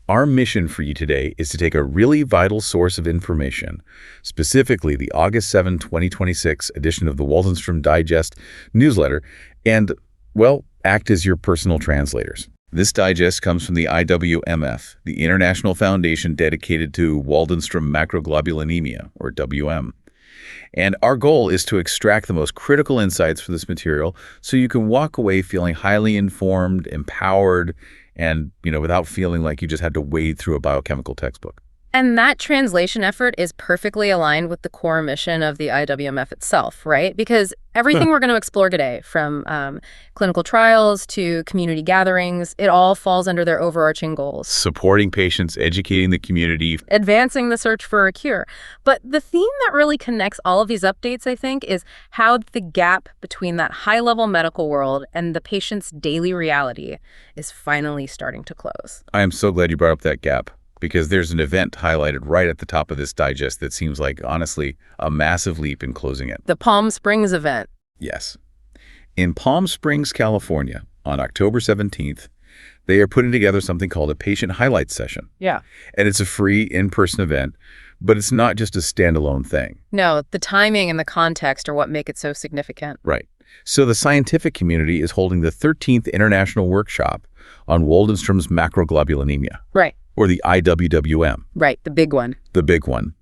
Our mission for you today is to take a really vital source of information, specifically the August 7, 2026 edition of the Waldenstrom Digest newsletter, and, well, act as your personal translators. This digest comes from the IWMF, the International Foundation dedicated to Waldenstrom Macroglobulinemia, or WM. And our goal is to extract the most critical insights from this material so you can walk away feeling highly informed, empowered, and, without feeling like you just had to wade through a biochemical textbook. And that translation effort is perfectly aligned with the core mission of the IWMF itself, right? Because everything we're going to explore today, from clinical trials to community gatherings, it all falls under their overarching goals. Supporting patients, educating the community, advancing the search for a cure. But the theme that really connects all of these updates, I think, is how the gap between that high-level medical world and the patient's daily reality is finally starting to close. I am so glad you brought up that gap, because there's an event highlighted right at the top of this digest that seems like, honestly, a massive leap in closing it. The Palm Springs event. Yes. In Palm Springs, California, on October 17th, they are putting together something called a patient highlight session. Yeah. And it's a free in-person event, but it's not just a standalone thing. No, the timing and the context are what make it so significant. Right. So the scientific community is holding the 13th International Workshop on Waldenstrom's macroglobulinemia. Right. Or the IWWM. Right, the big one. The big one.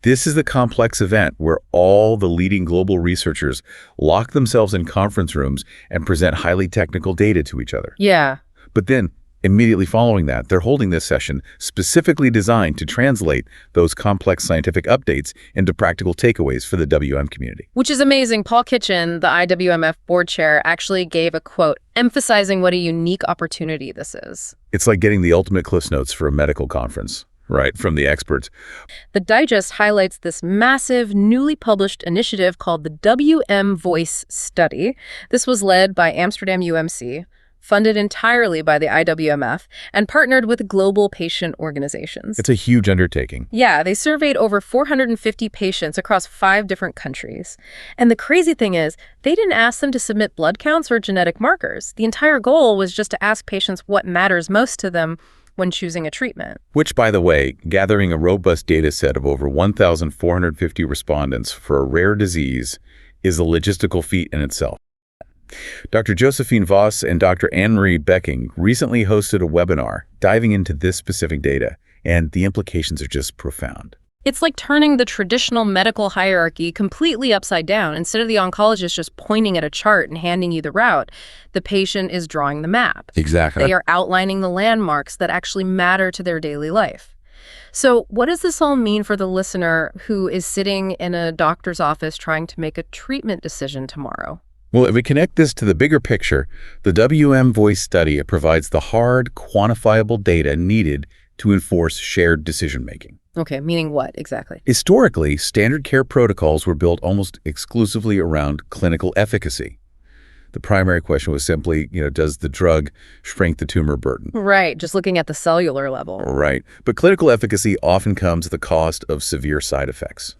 This is the complex event where all the leading global researchers lock themselves in conference rooms and present highly technical data to each other. Yeah. But then, immediately following that, they're holding this session specifically designed to translate those complex scientific updates into practical takeaways for the WM community. Which is amazing. Paul Kitchen, the IWMF board chair, actually gave a quote emphasizing what a unique opportunity this is. It's like getting the ultimate Cliff's Notes for a medical conference, right, from the experts. The digest highlights this massive, newly published initiative called the WM Voice Study. This was led by Amsterdam UMC, funded entirely by the IWMF, and partnered with global patient organizations. It's a huge undertaking. Yeah, they surveyed over 450 patients across 5 different countries. And the crazy thing is, they didn't ask them to submit blood counts or genetic markers. The entire goal was just to ask patients what matters most to them when choosing a treatment. Which, by the way, gathering a robust data set of over 1,450 respondents for a rare disease is a logistical feat in itself. Dr. Josephine Voss and Dr. Anne-Marie Becking recently hosted a webinar diving into this specific data, and the implications are just profound. It's like turning the traditional medical hierarchy completely upside down. Instead of the oncologist just pointing at a chart and handing you the route, the patient is drawing the map. Exactly. They are outlining the landmarks that actually matter to their daily life. So what does this all mean for the listener who is sitting in a doctor's office trying to make a treatment decision tomorrow? Well, if we connect this to the bigger picture, the WM Voice Study provides the hard, quantifiable data needed to enforce shared decision-making. Okay, meaning what exactly? Historically, standard care protocols were built almost exclusively around clinical efficacy. The primary question was simply, does the drug shrink the tumor burden? Right, just looking at the cellular level. Right, but clinical efficacy often comes at the cost of severe side effects.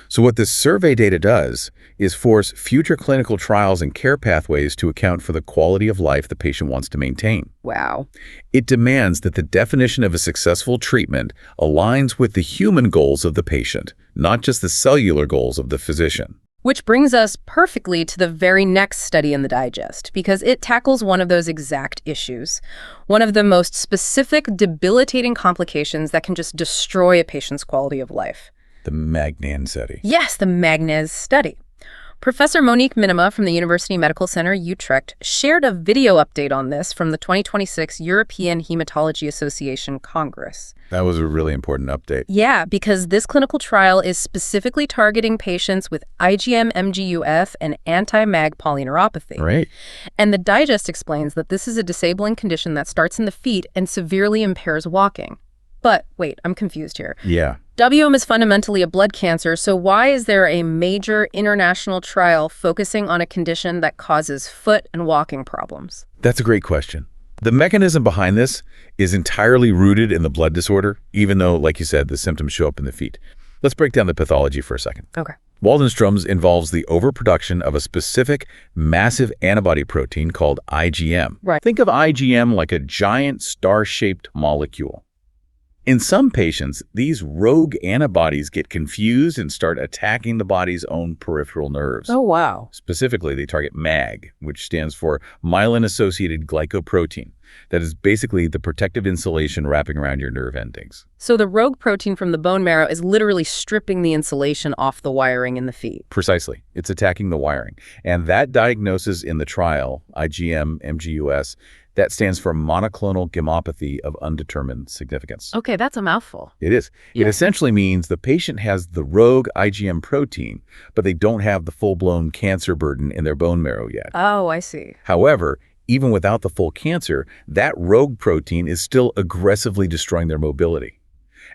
So what this survey data does is force future clinical trials and care pathways to account for the quality of life the patient wants to maintain. Wow. It demands that the definition of a successful treatment aligns with the human goals of the patient, not just the cellular goals of the physician. Which brings us perfectly to the very next study in the digest, because it tackles one of those exact issues, one of the most specific, debilitating complications that can just destroy a patient's quality of life. The Magnan study. Yes, the Magnan study. Professor Monique Minima from the University Medical Center, Utrecht, shared a video update on this from the 2026 European Hematology Association Congress. That was a really important update. Yeah, because this clinical trial is specifically targeting patients with IgM-MGUF and anti-MAG polyneuropathy. Right. And the digest explains that this is a disabling condition that starts in the feet and severely impairs walking. But wait, I'm confused here. Yeah. WM is fundamentally a blood cancer, so why is there a major international trial focusing on a condition that causes foot and walking problems? That's a great question. The mechanism behind this is entirely rooted in the blood disorder, even though, like you said, the symptoms show up in the feet. Let's break down the pathology for a second. Okay. Waldenstrom's involves the overproduction of a specific massive antibody protein called IgM. Right. Think of IgM like a giant star-shaped molecule. In some patients, these rogue antibodies get confused and start attacking the body's own peripheral nerves. Oh, wow. Specifically, they target MAG, which stands for myelin-associated glycoprotein. That is basically the protective insulation wrapping around your nerve endings. So the rogue protein from the bone marrow is literally stripping the insulation off the wiring in the feet. Precisely. It's attacking the wiring. And that diagnosis in the trial, IGM-MGUS, that stands for monoclonal gammopathy of undetermined significance. Okay, that's a mouthful. It is. Yeah. It essentially means the patient has the rogue IgM protein, but they don't have the full-blown cancer burden in their bone marrow yet. Oh, I see. However, even without the full cancer, that rogue protein is still aggressively destroying their mobility.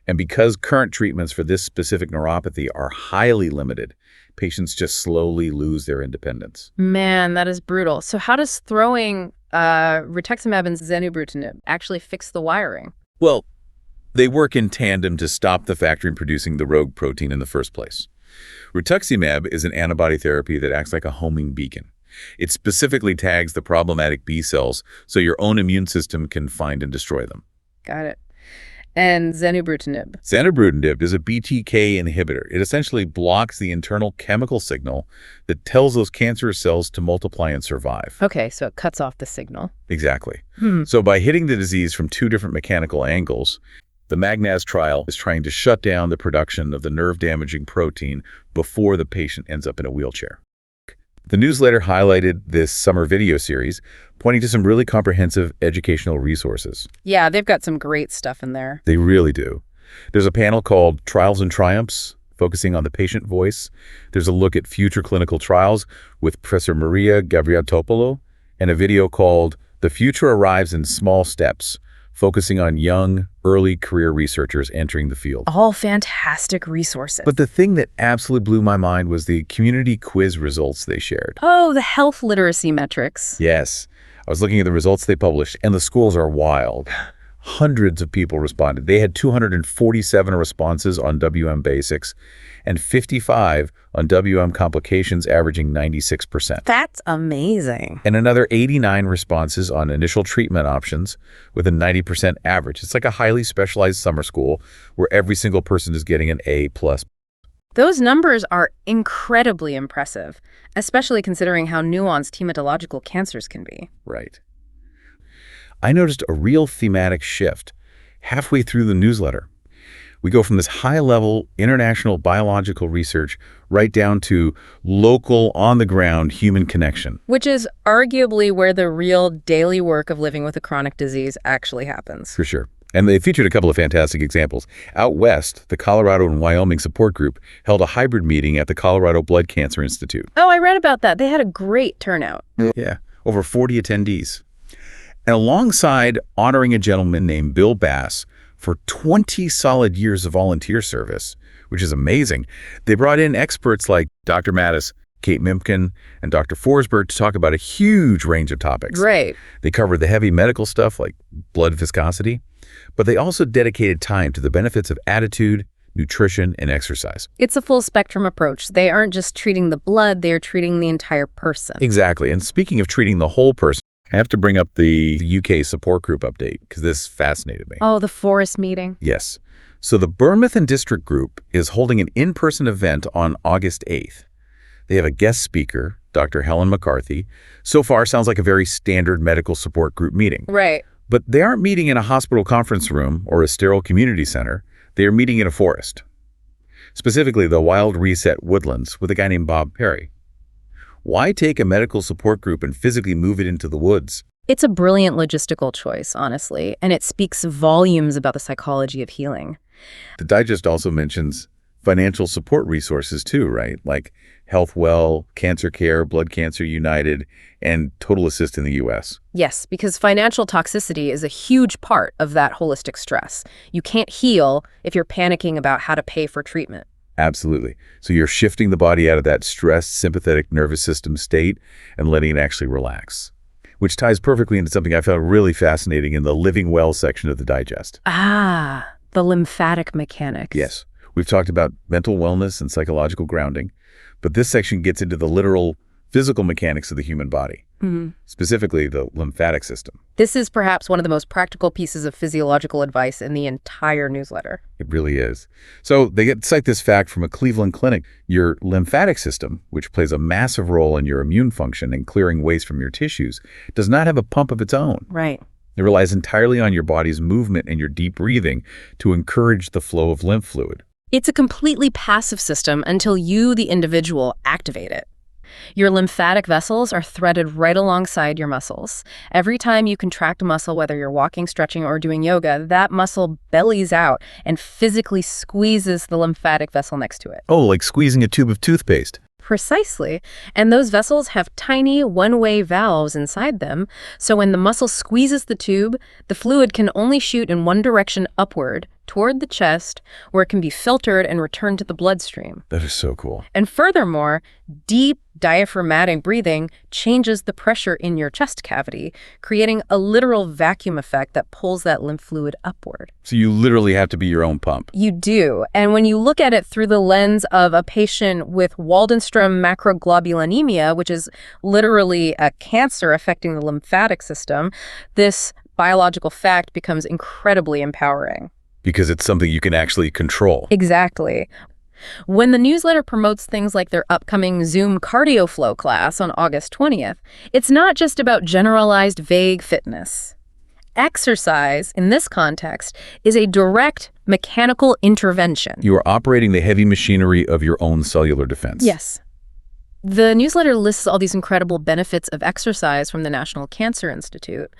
And because current treatments for this specific neuropathy are highly limited, patients just slowly lose their independence. Man, that is brutal. So how does throwing rituximab and zanubrutinib actually fix the wiring? Well, they work in tandem to stop the factor in producing the rogue protein in the first place. Rituximab is an antibody therapy that acts like a homing beacon. It specifically tags the problematic B cells so your own immune system can find and destroy them. Got it. And zanubrutinib? Zanubrutinib is a BTK inhibitor. It essentially blocks the internal chemical signal that tells those cancerous cells to multiply and survive. Okay, so it cuts off the signal. Exactly. So by hitting the disease from two different mechanical angles, the MAGNAZ trial is trying to shut down the production of the nerve-damaging protein before the patient ends up in a wheelchair. The newsletter highlighted this summer video series, pointing to some really comprehensive educational resources. Yeah, they've got some great stuff in there. They really do. There's a panel called Trials and Triumphs, focusing on the patient voice. There's a look at future clinical trials with Professor Maria Gavriatopoulou, and a video called The Future Arrives in Small Steps, focusing on young, early career researchers entering the field. All fantastic resources. But the thing that absolutely blew my mind was the community quiz results they shared. Oh, the health literacy metrics. Yes. I was looking at the results they published, and the scores are wild. Hundreds of people responded. They had 247 responses on WM basics and 55 on WM complications, averaging 96%. That's amazing. And another 89 responses on initial treatment options with a 90% average. It's like a highly specialized summer school where every single person is getting an A+. Those numbers are incredibly impressive, especially considering how nuanced hematological cancers can be. Right. I noticed a real thematic shift halfway through the newsletter. We go from this high-level international biological research right down to local, on-the-ground human connection. Which is arguably where the real daily work of living with a chronic disease actually happens. For sure. And they featured a couple of fantastic examples. Out west, the Colorado and Wyoming support group held a hybrid meeting at the Colorado Blood Cancer Institute. Oh, I read about that. They had a great turnout. Yeah, over 40 attendees. And alongside honoring a gentleman named Bill Bass for 20 solid years of volunteer service, which is amazing, they brought in experts like Dr. Mattis, Kate Mimkin, and Dr. Forsberg to talk about a huge range of topics. Right. They covered the heavy medical stuff like blood viscosity, but they also dedicated time to the benefits of attitude, nutrition, and exercise. It's a full spectrum approach. They aren't just treating the blood, they're treating the entire person. Exactly. And speaking of treating the whole person, I have to bring up the UK support group update because this fascinated me. Oh, the forest meeting? Yes. So the Bournemouth and District Group is holding an in-person event on August 8th. They have a guest speaker, Dr. Helen McCarthy. So far, sounds like a very standard medical support group meeting. Right. But they aren't meeting in a hospital conference room or a sterile community center. They are meeting in a forest. Specifically, the Wild Reset Woodlands with a guy named Bob Perry. Why take a medical support group and physically move it into the woods? It's a brilliant logistical choice, honestly, and it speaks volumes about the psychology of healing. The digest also mentions financial support resources too, right? Like Health Well, Cancer Care, Blood Cancer United, and Total Assist in the U.S. Yes, because financial toxicity is a huge part of that holistic stress. You can't heal if you're panicking about how to pay for treatment. Absolutely. So you're shifting the body out of that stressed sympathetic nervous system state and letting it actually relax, which ties perfectly into something I found really fascinating in the Living Well section of the digest. Ah, the lymphatic mechanics. Yes. We've talked about mental wellness and psychological grounding, but this section gets into the literal physical mechanics of the human body, specifically the lymphatic system. This is perhaps one of the most practical pieces of physiological advice in the entire newsletter. It really is. So they cite this fact from a Cleveland clinic. Your lymphatic system, which plays a massive role in your immune function and clearing waste from your tissues, does not have a pump of its own. Right. It relies entirely on your body's movement and your deep breathing to encourage the flow of lymph fluid. It's a completely passive system until you, the individual, activate it. Your lymphatic vessels are threaded right alongside your muscles. Every time you contract a muscle, whether you're walking, stretching, or doing yoga, that muscle bellies out and physically squeezes the lymphatic vessel next to it. Oh, like squeezing a tube of toothpaste. Precisely. And those vessels have tiny one-way valves inside them, so when the muscle squeezes the tube, the fluid can only shoot in one direction upward, toward the chest, where it can be filtered and returned to the bloodstream. That is so cool. And furthermore, deep diaphragmatic breathing changes the pressure in your chest cavity, creating a literal vacuum effect that pulls that lymph fluid upward. So you literally have to be your own pump. You do. And when you look at it through the lens of a patient with Waldenstrom Macroglobulinemia, which is literally a cancer affecting the lymphatic system, this biological fact becomes incredibly empowering. Because it's something you can actually control. Exactly. When the newsletter promotes things like their upcoming Zoom cardio flow class on August 20th, it's not just about generalized vague fitness. Exercise, in this context, is a direct mechanical intervention. You are operating the heavy machinery of your own cellular defense. Yes. The newsletter lists all these incredible benefits of exercise from the National Cancer Institute: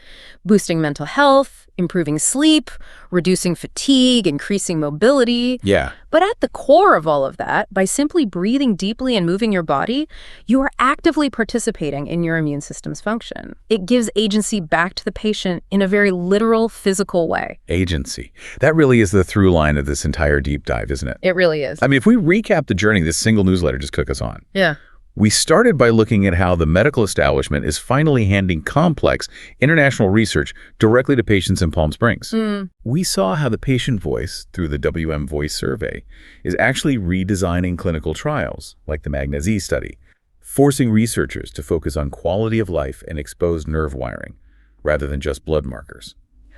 boosting mental health, improving sleep, reducing fatigue, increasing mobility. Yeah. But at the core of all of that, by simply breathing deeply and moving your body, you are actively participating in your immune system's function. It gives agency back to the patient in a very literal, physical way. Agency. That really is the through line of this entire deep dive, isn't it? It really is. I mean, if we recap the journey this single newsletter just took us on. Yeah. We started by looking at how the medical establishment is finally handing complex international research directly to patients in Palm Springs. We saw how the patient voice, through the WM Voice survey, is actually redesigning clinical trials, like the Magna-Z study, forcing researchers to focus on quality of life and exposed nerve wiring, rather than just blood markers.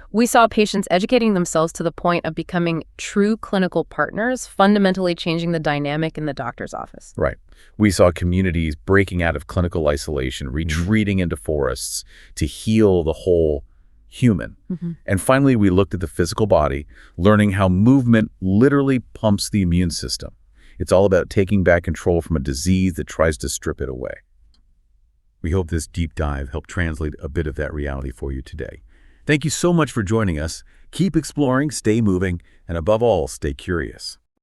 We saw patients educating themselves to the point of becoming true clinical partners, fundamentally changing the dynamic in the doctor's office. Right. We saw communities breaking out of clinical isolation, retreating into forests to heal the whole human. And finally, we looked at the physical body, learning how movement literally pumps the immune system. It's all about taking back control from a disease that tries to strip it away. We hope this deep dive helped translate a bit of that reality for you today. Thank you so much for joining us. Keep exploring, stay moving, and above all, stay curious.